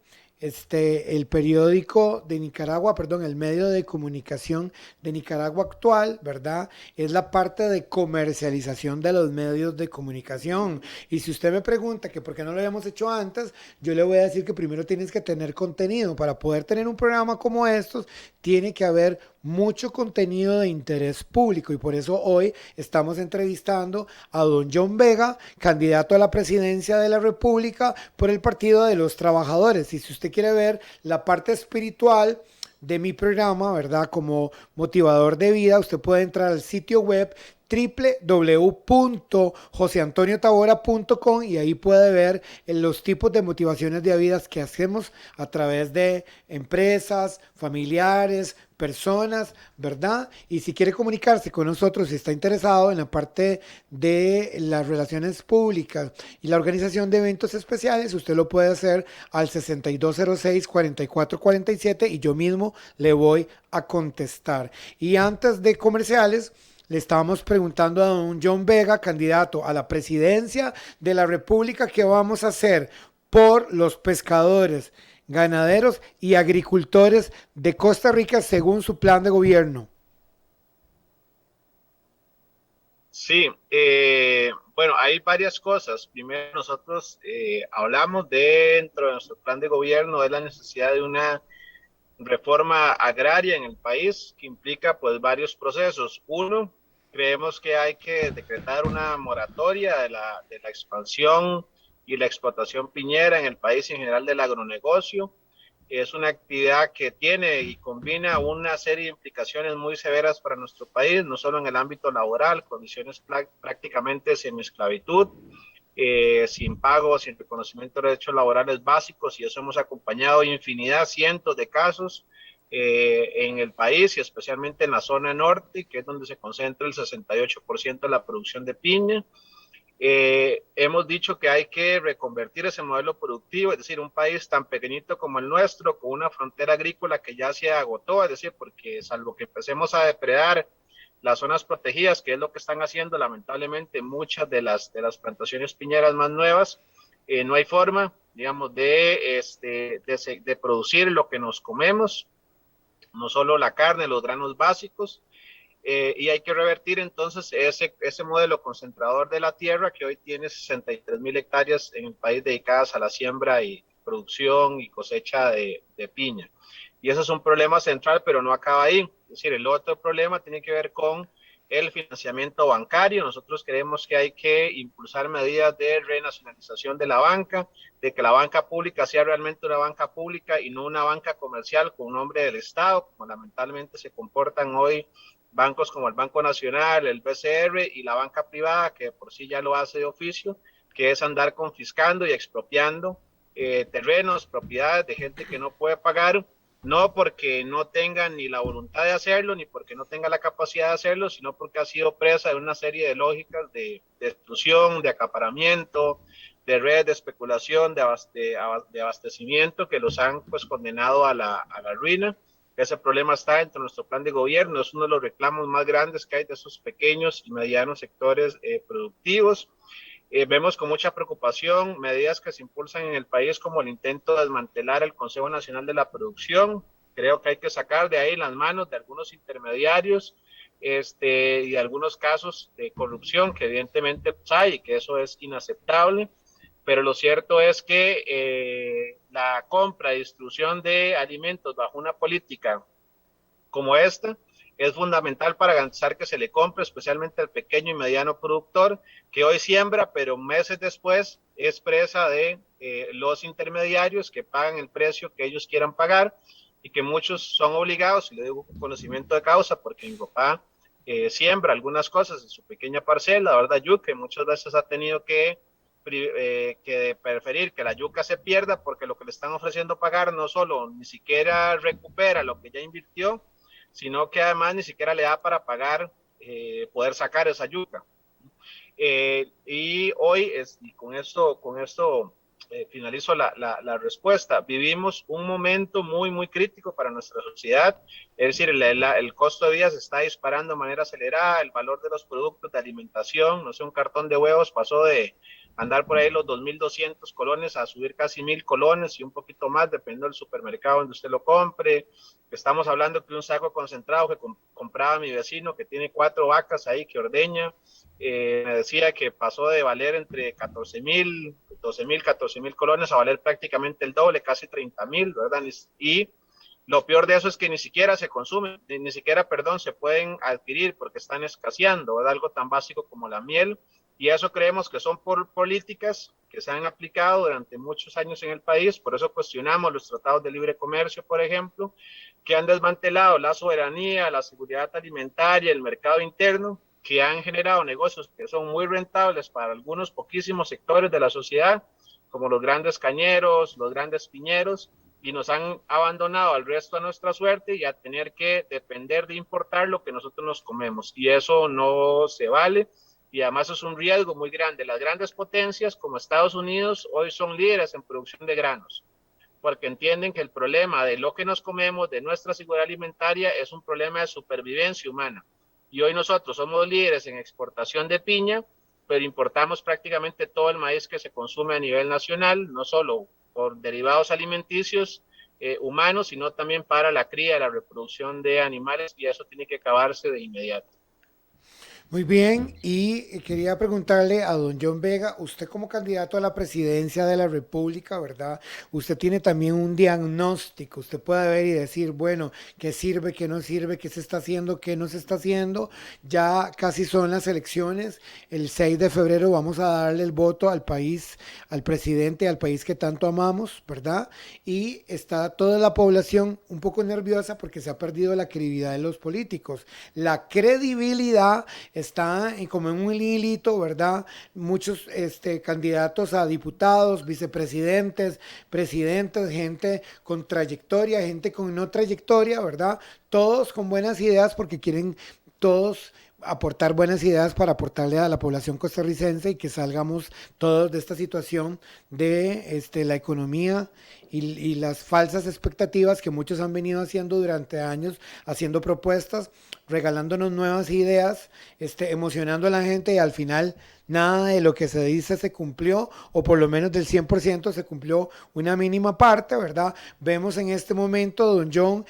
el periódico de Nicaragua, perdón, el medio de comunicación de Nicaragua Actual, ¿verdad? Es la parte de comercialización de los medios de comunicación. Y si usted me pregunta que por qué no lo habíamos hecho antes, yo le voy a decir que primero tienes que tener contenido. Para poder tener un programa como estos, tiene que haber mucho contenido de interés público, y por eso hoy estamos entrevistando a don John Vega, candidato a la presidencia de la República por el Partido de los Trabajadores. Y si usted quiere ver la parte espiritual de mi programa, ¿verdad? Como motivador de vida, usted puede entrar al sitio web www.joseantoniotabora.com y ahí puede ver los tipos de motivaciones de vidas que hacemos a través de empresas, familiares, personas, ¿verdad? Y si quiere comunicarse con nosotros, si está interesado en la parte de las relaciones públicas y la organización de eventos especiales, usted lo puede hacer al 6206-4447 y yo mismo le voy a contestar. Y antes de comerciales, le estábamos preguntando a don John Vega, candidato a la presidencia de la República, qué vamos a hacer por los pescadores, ganaderos y agricultores de Costa Rica según su plan de gobierno.
Sí, bueno, hay varias cosas. Primero, nosotros hablamos dentro de nuestro plan de gobierno de la necesidad de una reforma agraria en el país que implica pues varios procesos. Uno, creemos que hay que decretar una moratoria de la expansión y la explotación piñera en el país y en general del agronegocio. Es una actividad que tiene y combina una serie de implicaciones muy severas para nuestro país, no solo en el ámbito laboral, condiciones prácticamente semiesclavitud, sin pago, sin reconocimiento de derechos laborales básicos, y eso hemos acompañado infinidad, cientos de casos en el país y especialmente en la zona norte, que es donde se concentra el 68% de la producción de piña. Hemos dicho que hay que reconvertir ese modelo productivo, es decir, un país tan pequeñito como el nuestro, con una frontera agrícola que ya se agotó, es decir, porque salvo que empecemos a depredar las zonas protegidas, que es lo que están haciendo lamentablemente muchas de las plantaciones piñeras más nuevas, no hay forma, digamos, de producir lo que nos comemos, no solo la carne, los granos básicos, y hay que revertir entonces ese modelo concentrador de la tierra que hoy tiene 63,000 hectáreas en el país dedicadas a la siembra y producción y cosecha de piña. y ese es un problema central, pero no acaba ahí. Es decir, el otro problema tiene que ver con el financiamiento bancario. Nosotros creemos que hay que impulsar medidas de renacionalización de la banca, de que la banca pública sea realmente una banca pública y no una banca comercial con nombre del Estado, como lamentablemente se comportan hoy bancos como el Banco Nacional, el BCR y la banca privada, que por sí ya lo hace de oficio, que es andar confiscando y expropiando terrenos, propiedades de gente que no puede pagar, no porque no tenga ni la voluntad de hacerlo, ni porque no tenga la capacidad de hacerlo, sino porque ha sido presa de una serie de lógicas de exclusión, de acaparamiento, de redes de especulación, de abastecimiento que los han pues condenado a la ruina. Ese problema está dentro de nuestro plan de gobierno, es uno de los reclamos más grandes que hay de esos pequeños y medianos sectores productivos. Vemos con mucha preocupación medidas que se impulsan en el país como el intento de desmantelar el Consejo Nacional de la Producción. Creo que hay que sacar de ahí las manos de algunos intermediarios y de algunos casos de corrupción que evidentemente hay y que eso es inaceptable. Pero lo cierto es que la compra y distribución de alimentos bajo una política como esta es fundamental para garantizar que se le compre, especialmente al pequeño y mediano productor, que hoy siembra, pero meses después es presa de los intermediarios que pagan el precio que ellos quieran pagar y que muchos son obligados, y le digo con conocimiento de causa, porque mi papá siembra algunas cosas en su pequeña parcela, la verdad, yuca, y muchas veces ha tenido que preferir que la yuca se pierda porque lo que le están ofreciendo pagar no solo ni siquiera recupera lo que ya invirtió, sino que además ni siquiera le da para pagar, poder sacar esa yuca. Y hoy, y con esto finalizo la respuesta, vivimos un momento muy, muy crítico para nuestra sociedad, es decir, el costo de vida se está disparando de manera acelerada, el valor de los productos de alimentación, no sé, un cartón de huevos pasó de andar por ahí los 2.200 colones a subir casi 1.000 colones y un poquito más, dependiendo del supermercado donde usted lo compre. Estamos hablando que un saco concentrado que compraba mi vecino, que tiene 4 vacas ahí que ordeña, me decía que pasó de valer entre 14.000, 12.000, 14.000 colones a valer prácticamente el doble, casi 30.000, ¿verdad? Y lo peor de eso es que ni siquiera se consumen, ni siquiera, perdón, se pueden adquirir porque están escaseando, ¿verdad? Algo tan básico como la miel. Y eso creemos que son por políticas que se han aplicado durante muchos años en el país, por eso cuestionamos los tratados de libre comercio, por ejemplo, que han desmantelado la soberanía, la seguridad alimentaria, el mercado interno, que han generado negocios que son muy rentables para algunos poquísimos sectores de la sociedad, como los grandes cañeros, los grandes piñeros, y nos han abandonado al resto de nuestra suerte y a tener que depender de importar lo que nosotros nos comemos, y eso no se vale. Y además es un riesgo muy grande. Las grandes potencias como Estados Unidos hoy son líderes en producción de granos, porque entienden que el problema de lo que nos comemos, de nuestra seguridad alimentaria, es un problema de supervivencia humana. Y hoy nosotros somos líderes en exportación de piña, pero importamos prácticamente todo el maíz que se consume a nivel nacional, no solo por derivados alimenticios humanos, sino también para la cría y la reproducción de animales, y eso tiene que acabarse de inmediato.
Muy bien, y quería preguntarle a don John Vega, usted como candidato a la presidencia de la República, ¿verdad? Usted tiene también un diagnóstico, usted puede ver y decir, bueno, qué sirve, qué no sirve, qué se está haciendo, qué no se está haciendo. Ya casi son las elecciones, el 6 de febrero vamos a darle el voto al país, al presidente, al país que tanto amamos, ¿verdad? Y está toda la población un poco nerviosa porque se ha perdido la credibilidad de los políticos. La credibilidad está como en un hilito, ¿verdad? Muchos candidatos a diputados, vicepresidentes, presidentes, gente con trayectoria, gente con no trayectoria, ¿verdad? Todos con buenas ideas porque quieren todos aportar buenas ideas para aportarle a la población costarricense y que salgamos todos de esta situación de la economía y las falsas expectativas que muchos han venido haciendo durante años, haciendo propuestas, regalándonos nuevas ideas, emocionando a la gente, y al final nada de lo que se dice se cumplió, o por lo menos del 100% se cumplió una mínima parte, ¿verdad? Vemos en este momento, don John,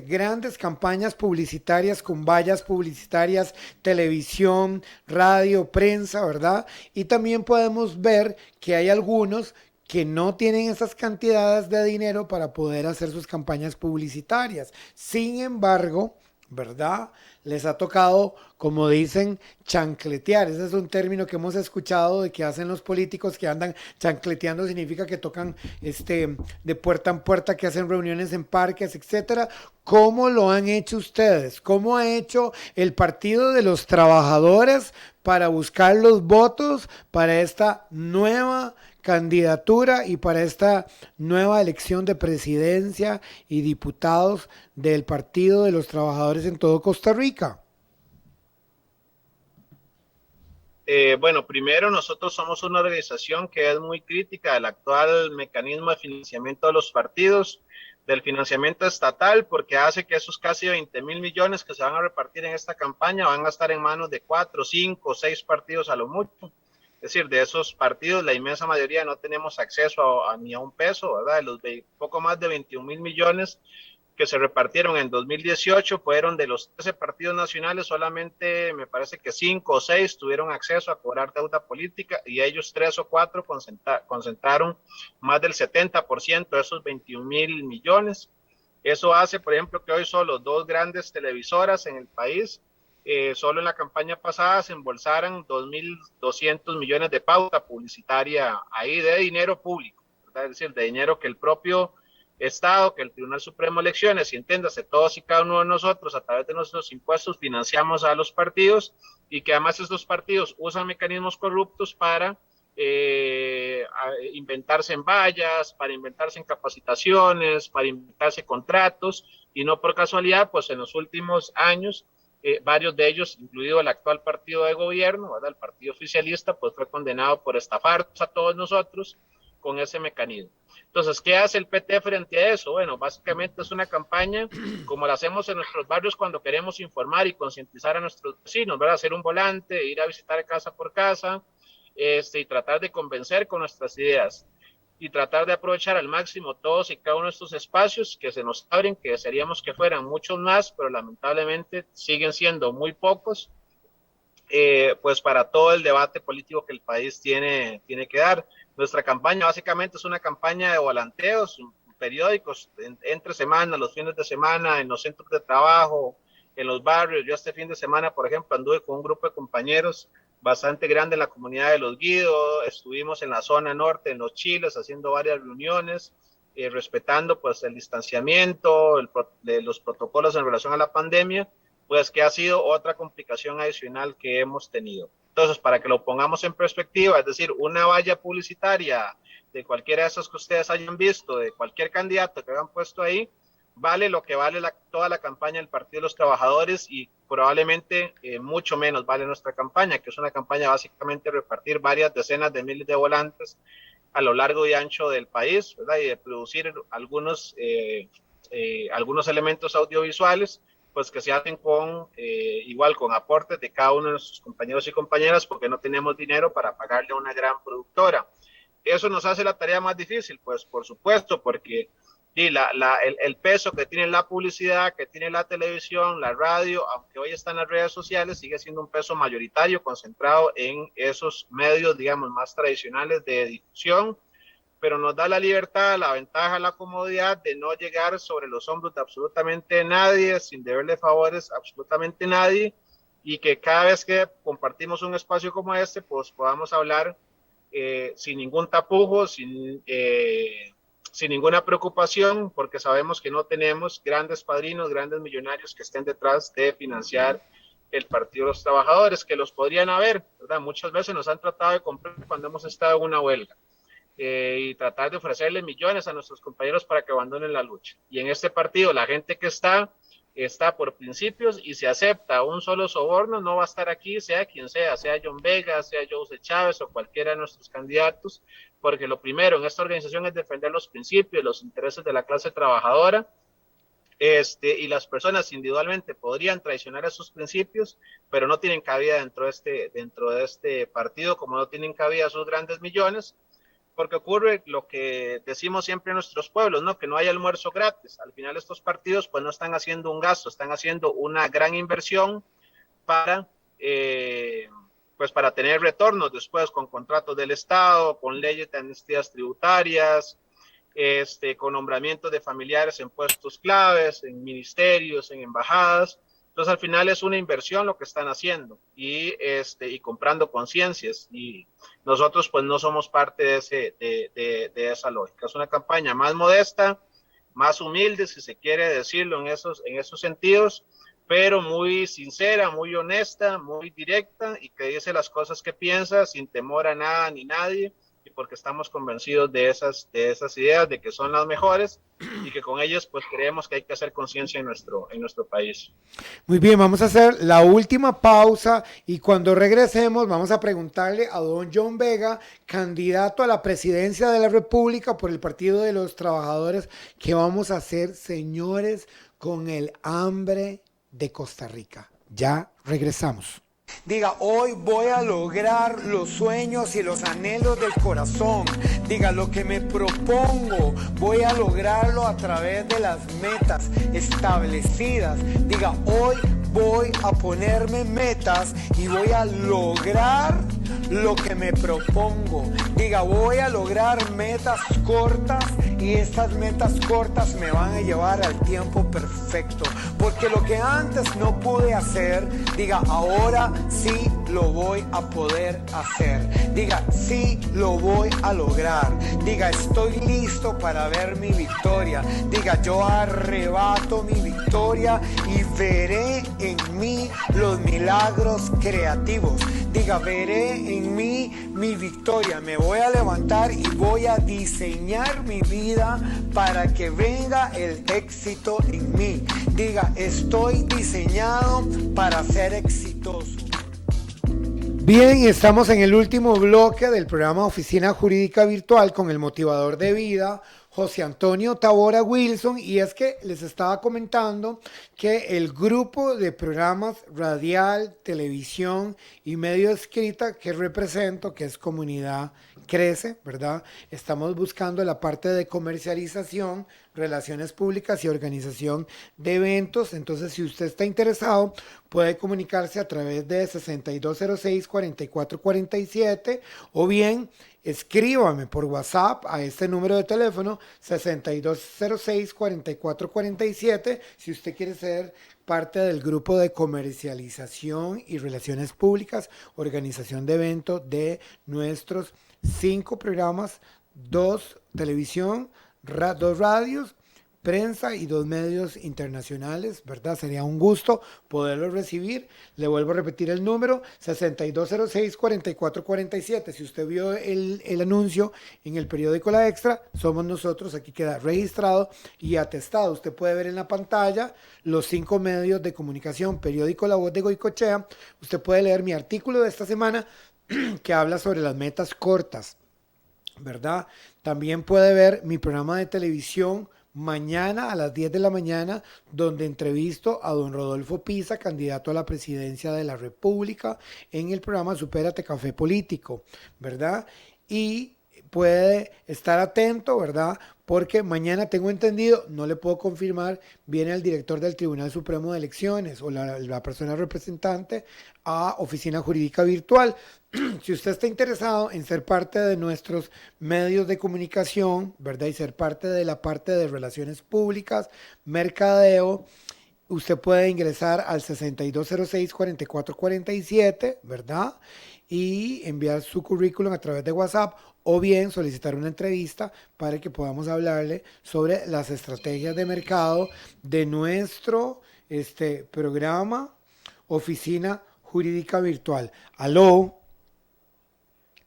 grandes campañas publicitarias con vallas publicitarias, televisión, radio, prensa, ¿verdad? Y también podemos ver que hay algunos que no tienen esas cantidades de dinero para poder hacer sus campañas publicitarias. Sin embargo, ¿verdad? Les ha tocado, como dicen, chancletear. Ese es un término que hemos escuchado de que hacen los políticos que andan chancleteando, significa que tocan de puerta en puerta, que hacen reuniones en parques, etcétera. ¿Cómo lo han hecho ustedes? ¿Cómo ha hecho el Partido de los Trabajadores para buscar los votos para esta nueva candidatura y para esta nueva elección de presidencia y diputados del Partido de los Trabajadores en todo Costa Rica?
Bueno, primero nosotros somos una organización que es muy crítica del actual mecanismo de financiamiento de los partidos, del financiamiento estatal, porque hace que esos casi 20,000 millones que se van a repartir en esta campaña van a estar en manos de 4, 5, 6 partidos a lo mucho. Es decir, de esos partidos, la inmensa mayoría no tenemos acceso ni a un peso, ¿verdad? De los poco más de 21,000 millones que se repartieron en 2018, fueron de los 13 partidos nacionales, solamente me parece que 5 o 6 tuvieron acceso a cobrar deuda política y ellos 3 o 4 concentraron más del 70% de esos 21,000 millones. Eso hace, por ejemplo, que hoy solo 2 grandes televisoras en el país, solo en la campaña pasada se embolsaran 2,200 millones de pauta publicitaria ahí de dinero público, ¿verdad? Es decir, de dinero que el propio Estado, que el Tribunal Supremo de Elecciones, y entiéndase, todos y cada uno de nosotros a través de nuestros impuestos financiamos a los partidos y que además estos partidos usan mecanismos corruptos para inventarse en vallas, para inventarse en capacitaciones, para inventarse contratos y no por casualidad, pues en los últimos años varios de ellos, incluido el actual partido de gobierno, ¿verdad? El partido oficialista, pues fue condenado por estafarnos a todos nosotros con ese mecanismo. Entonces, ¿qué hace el PT frente a eso? Bueno, básicamente es una campaña como la hacemos en nuestros barrios cuando queremos informar y concientizar a nuestros vecinos, ¿verdad? Hacer un volante, ir a visitar casa por casa, y tratar de convencer con nuestras ideas y tratar de aprovechar al máximo todos y cada uno de estos espacios que se nos abren, que desearíamos que fueran muchos más, pero lamentablemente siguen siendo muy pocos, pues para todo el debate político que el país tiene que dar. Nuestra campaña básicamente es una campaña de volanteos, periódicos, entre semana, los fines de semana, en los centros de trabajo, en los barrios. Yo este fin de semana, por ejemplo, anduve con un grupo de compañeros bastante grande en la comunidad de Los Guidos, estuvimos en la zona norte, en Los Chiles, haciendo varias reuniones, respetando pues el distanciamiento, de los protocolos en relación a la pandemia, pues que ha sido otra complicación adicional que hemos tenido. Entonces, para que lo pongamos en perspectiva, es decir, una valla publicitaria de cualquiera de esos que ustedes hayan visto, de cualquier candidato que hayan puesto ahí, vale lo que vale toda la campaña del Partido de los Trabajadores y probablemente mucho menos vale nuestra campaña, que es una campaña básicamente de repartir varias decenas de miles de volantes a lo largo y ancho del país, ¿verdad? Y de producir algunos elementos audiovisuales pues que se hacen igual con aportes de cada uno de nuestros compañeros y compañeras porque no tenemos dinero para pagarle a una gran productora. Eso nos hace la tarea más difícil, pues por supuesto, porque el peso que tiene la publicidad, que tiene la televisión, la radio, aunque hoy están las redes sociales, sigue siendo un peso mayoritario concentrado en esos medios, digamos, más tradicionales de difusión, pero nos da la libertad, la ventaja, la comodidad de no llegar sobre los hombros de absolutamente nadie, sin deberle favores a absolutamente nadie, y que cada vez que compartimos un espacio como este, pues podamos hablar sin ningún tapujo, sin ninguna preocupación, porque sabemos que no tenemos grandes padrinos, grandes millonarios que estén detrás de financiar el Partido de los Trabajadores, que los podrían haber, ¿verdad? Muchas veces nos han tratado de comprar cuando hemos estado en una huelga. Y tratar de ofrecerle millones a nuestros compañeros para que abandonen la lucha. Y en este partido la gente que está por principios y si acepta un solo soborno no va a estar aquí, sea quien sea John Vega, sea José Chávez o cualquiera de nuestros candidatos, porque lo primero en esta organización es defender los principios, los intereses de la clase trabajadora, y las personas individualmente podrían traicionar esos principios, pero no tienen cabida dentro de este partido, como no tienen cabida sus grandes millones, porque ocurre lo que decimos siempre en nuestros pueblos, ¿no? Que no hay almuerzo gratis. Al final estos partidos pues no están haciendo un gasto, están haciendo una gran inversión para pues para tener retornos después con contratos del Estado, con leyes de amnistías tributarias, con nombramientos de familiares en puestos claves, en ministerios, en embajadas. Entonces al final es una inversión lo que están haciendo y comprando conciencias, y nosotros pues no somos parte de esa lógica. Es una campaña más modesta, más humilde, si se quiere decirlo en esos sentidos, pero muy sincera, muy honesta, muy directa, y que dice las cosas que piensa sin temor a nada ni nadie, y porque estamos convencidos de esas ideas, de que son las mejores, y que con ellas pues creemos que hay que hacer conciencia en nuestro país.
Muy bien, vamos a hacer la última pausa y cuando regresemos vamos a preguntarle a don John Vega, candidato a la presidencia de la República por el Partido de los Trabajadores, qué vamos a hacer, señores, con el hambre de Costa Rica. Ya regresamos. Diga, hoy voy a lograr los sueños y los anhelos del corazón. Diga, lo que me propongo, voy a lograrlo a través de las metas establecidas. Diga, hoy voy a ponerme metas y voy a lograr lo que me propongo. Diga, voy a lograr metas cortas y estas metas cortas me van a llevar al tiempo perfecto. Porque lo que antes no pude hacer, diga, ahora sí lo voy a poder hacer. Diga, sí lo voy a lograr. Diga, estoy listo para ver mi victoria. Diga, yo arrebato mi victoria y veré en mí los milagros creativos. Diga, veré en mí mi victoria. Me voy a levantar y voy a diseñar mi vida para que venga el éxito en mí. Diga, estoy diseñado para ser exitoso. Bien, estamos en el último bloque del programa Oficina Jurídica Virtual con el motivador de vida, José Antonio Tavora Wilson, y es que les estaba comentando que el grupo de programas radial, televisión y medio escrita que represento, que es Comunidad Crece, ¿verdad? Estamos buscando la parte de comercialización, relaciones públicas y organización de eventos. Entonces, si usted está interesado, puede comunicarse a través de 6206-4447 o bien escríbame por WhatsApp a este número de teléfono 6206-4447 si usted quiere ser parte del grupo de comercialización y relaciones públicas, organización de eventos de nuestros 5 programas, 2 televisión, 2 radios, prensa y 2 medios internacionales, ¿verdad? Sería un gusto poderlo recibir. Le vuelvo a repetir el número, 6206-4447. Si usted vio el anuncio en el periódico La Extra, somos nosotros, aquí queda registrado y atestado. Usted puede ver en la pantalla los 5 medios de comunicación, periódico La Voz de Goicoechea. Usted puede leer mi artículo de esta semana que habla sobre las metas cortas, ¿verdad? También puede ver mi programa de televisión mañana a las 10 de la mañana, donde entrevisto a don Rodolfo Pisa, candidato a la presidencia de la República, en el programa Supérate Café Político, ¿verdad? Y puede estar atento, ¿verdad? Porque mañana tengo entendido, no le puedo confirmar, viene el director del Tribunal Supremo de Elecciones o la persona representante a Oficina Jurídica Virtual. Si usted está interesado en ser parte de nuestros medios de comunicación, ¿verdad? Y ser parte de la parte de relaciones públicas, mercadeo, usted puede ingresar al 6206-4447, ¿verdad? Y enviar su currículum a través de WhatsApp o bien solicitar una entrevista para que podamos hablarle sobre las estrategias de mercado de nuestro programa Oficina Jurídica Virtual. ¿Aló?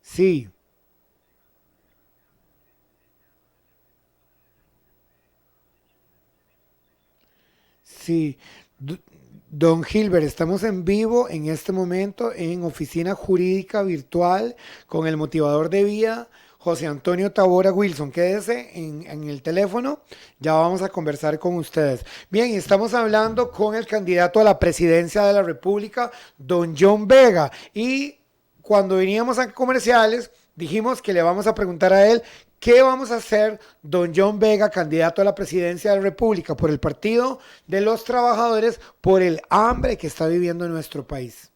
Sí. Sí. Don Gilbert, estamos en vivo en este momento en Oficina Jurídica Virtual con el motivador de vida, José Antonio Tavora Wilson. Quédese en el teléfono, ya vamos a conversar con ustedes. Bien, estamos hablando con el candidato a la presidencia de la República, don John Vega. Y cuando veníamos a comerciales, dijimos que le vamos a preguntar a él ¿qué vamos a hacer, don John Vega, candidato a la presidencia de la República por el Partido de los Trabajadores, por el hambre que está viviendo nuestro país?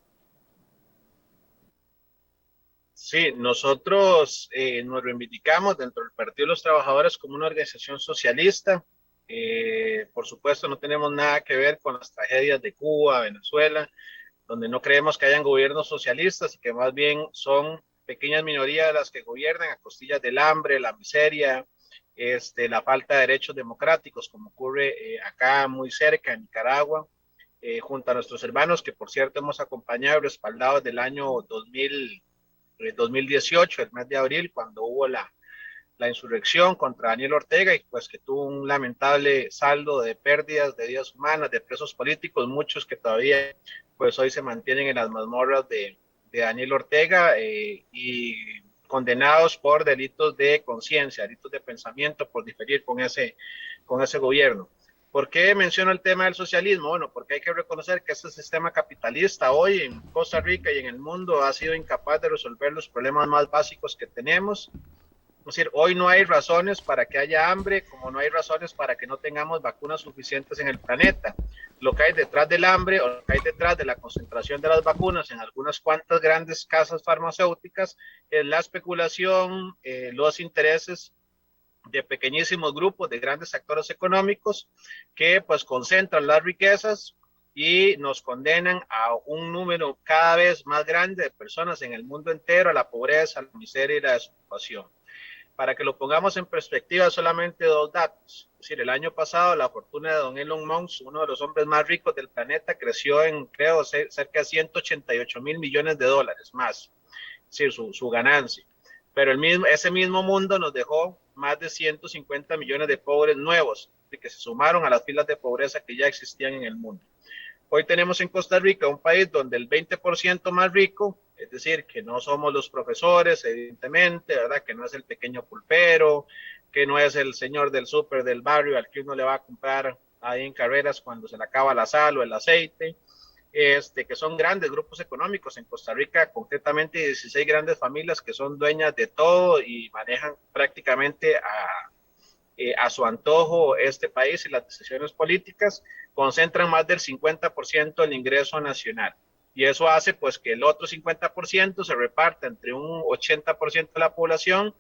Sí, nosotros nos reivindicamos dentro del Partido de los Trabajadores como una organización socialista. Por supuesto, no tenemos nada que ver con las tragedias de Cuba, Venezuela, donde no creemos que hayan gobiernos socialistas y que más bien son pequeñas minorías las que gobiernan a costillas del hambre, la miseria, la falta de derechos democráticos, como ocurre acá muy cerca en Nicaragua, junto a nuestros hermanos que por cierto hemos acompañado y respaldado desde el año 2018, el mes de abril, cuando hubo la insurrección contra Daniel Ortega y pues que tuvo un lamentable saldo de pérdidas de vidas humanas, de presos políticos, muchos que todavía pues hoy se mantienen en las mazmorras de Daniel Ortega y condenados por delitos de conciencia, delitos de pensamiento, por diferir con ese gobierno. ¿Por qué menciono el tema del socialismo? Bueno, porque hay que reconocer que este sistema capitalista hoy en Costa Rica y en el mundo ha sido incapaz de resolver los problemas más básicos que tenemos. Es decir, hoy no hay razones para que haya hambre, como no hay razones para que no tengamos vacunas suficientes en el planeta. Lo que hay detrás del hambre o lo que hay detrás de la concentración de las vacunas en algunas cuantas grandes casas farmacéuticas es la especulación, los intereses de pequeñísimos grupos de grandes actores económicos que pues concentran las riquezas y nos condenan a un número cada vez más grande de personas en el mundo entero a la pobreza, a la miseria y la desocupación. Para que lo pongamos en perspectiva, solamente dos datos. Es decir, el año pasado la fortuna de don Elon Musk, uno de los hombres más ricos del planeta, creció en, creo, cerca de 188 mil millones de dólares más. Es decir, su ganancia. Pero ese mismo mundo nos dejó más de 150 millones de pobres nuevos, que se sumaron a las filas de pobreza que ya existían en el mundo. Hoy tenemos en Costa Rica un país donde el 20% más rico, es decir, que no somos los profesores, evidentemente, ¿verdad? Que no es el pequeño pulpero, que no es el señor del súper del barrio al que uno le va a comprar ahí en Carreras cuando se le acaba la sal o el aceite, que son grandes grupos económicos en Costa Rica, concretamente 16 grandes familias que son dueñas de todo y manejan prácticamente a su antojo este país y las decisiones políticas, concentran más del 50% del ingreso nacional. Y eso hace pues que el otro 50% se reparta entre un 80% de la población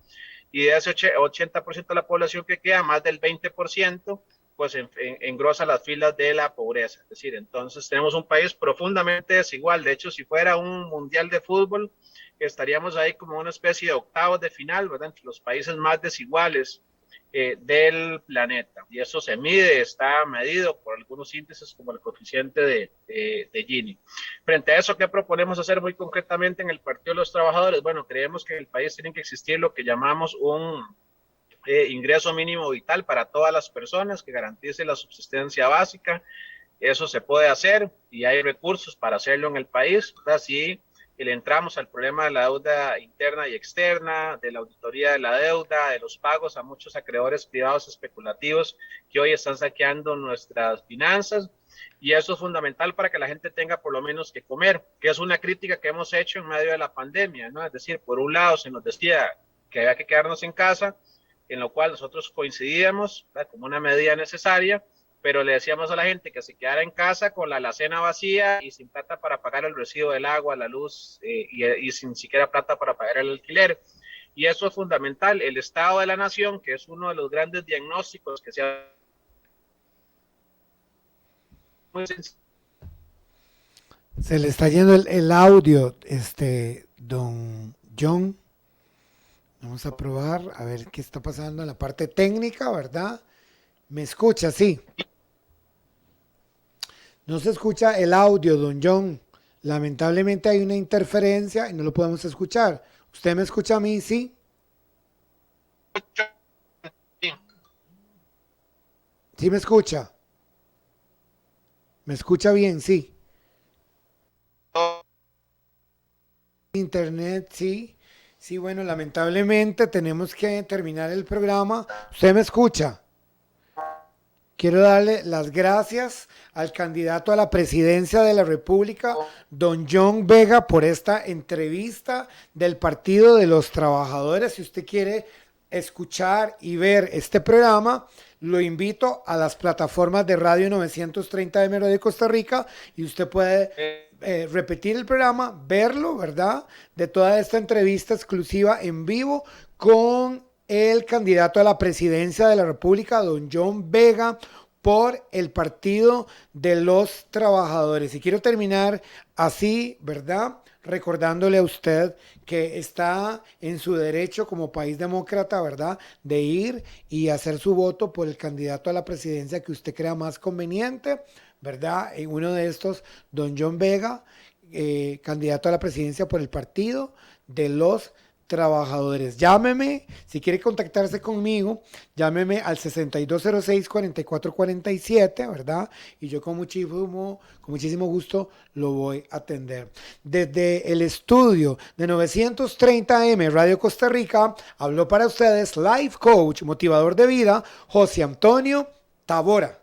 y de ese 80% de la población que queda, más del 20%, pues engrosa las filas de la pobreza. Es decir, entonces tenemos un país profundamente desigual. De hecho, si fuera un mundial de fútbol, estaríamos ahí como una especie de octavos de final, ¿verdad? Entre los países más desiguales del planeta. Y eso se mide, está medido por algunos índices como el coeficiente de Gini. Frente a eso, ¿qué proponemos hacer muy concretamente en el Partido de los Trabajadores? Bueno, creemos que en el país tiene que existir lo que llamamos un ingreso mínimo vital para todas las personas que garantice la subsistencia básica. Eso se puede hacer y hay recursos para hacerlo en el país, ¿verdad? Si le entramos al problema de la deuda interna y externa, de la auditoría de la deuda, de los pagos a muchos acreedores privados especulativos que hoy están saqueando nuestras finanzas, y eso es fundamental para que la gente tenga por lo menos que comer, que es una crítica que hemos hecho en medio de la pandemia, ¿no? Es decir, por un lado se nos decía que había que quedarnos en casa, en lo cual nosotros coincidíamos, ¿verdad?, como una medida necesaria, pero le decíamos a la gente que se quedara en casa con la alacena vacía y sin plata para pagar el recibo del agua, la luz y sin siquiera plata para pagar el alquiler. Y eso es fundamental. El Estado de la Nación, que es uno de los grandes diagnósticos que se ha...
Se le está yendo el audio, don John. Vamos a probar a ver qué está pasando en la parte técnica, ¿verdad? ¿Me escucha? Sí. No se escucha el audio, don John. Lamentablemente hay una interferencia y no lo podemos escuchar. ¿Usted me escucha a mí? ¿Sí? ¿Sí me escucha? ¿Me escucha bien? Sí. Internet, sí. Sí, bueno, lamentablemente tenemos que terminar el programa. ¿Usted me escucha? Quiero darle las gracias al candidato a la presidencia de la República, don John Vega, por esta entrevista del Partido de los Trabajadores. Si usted quiere escuchar y ver este programa, lo invito a las plataformas de Radio 930M de Costa Rica y usted puede repetir el programa, verlo, ¿verdad? De toda esta entrevista exclusiva en vivo con el candidato a la presidencia de la República, don John Vega, por el Partido de los Trabajadores. Y quiero terminar así, ¿verdad? Recordándole a usted que está en su derecho como país demócrata, ¿verdad? De ir y hacer su voto por el candidato a la presidencia que usted crea más conveniente, ¿verdad? En uno de estos, don John Vega, candidato a la presidencia por el Partido de los Trabajadores. Llámeme, si quiere contactarse conmigo, llámeme al 6206-4447, ¿verdad? Y yo con muchísimo gusto lo voy a atender. Desde el estudio de 930M Radio Costa Rica, habló para ustedes Life Coach, motivador de vida, José Antonio Tabora.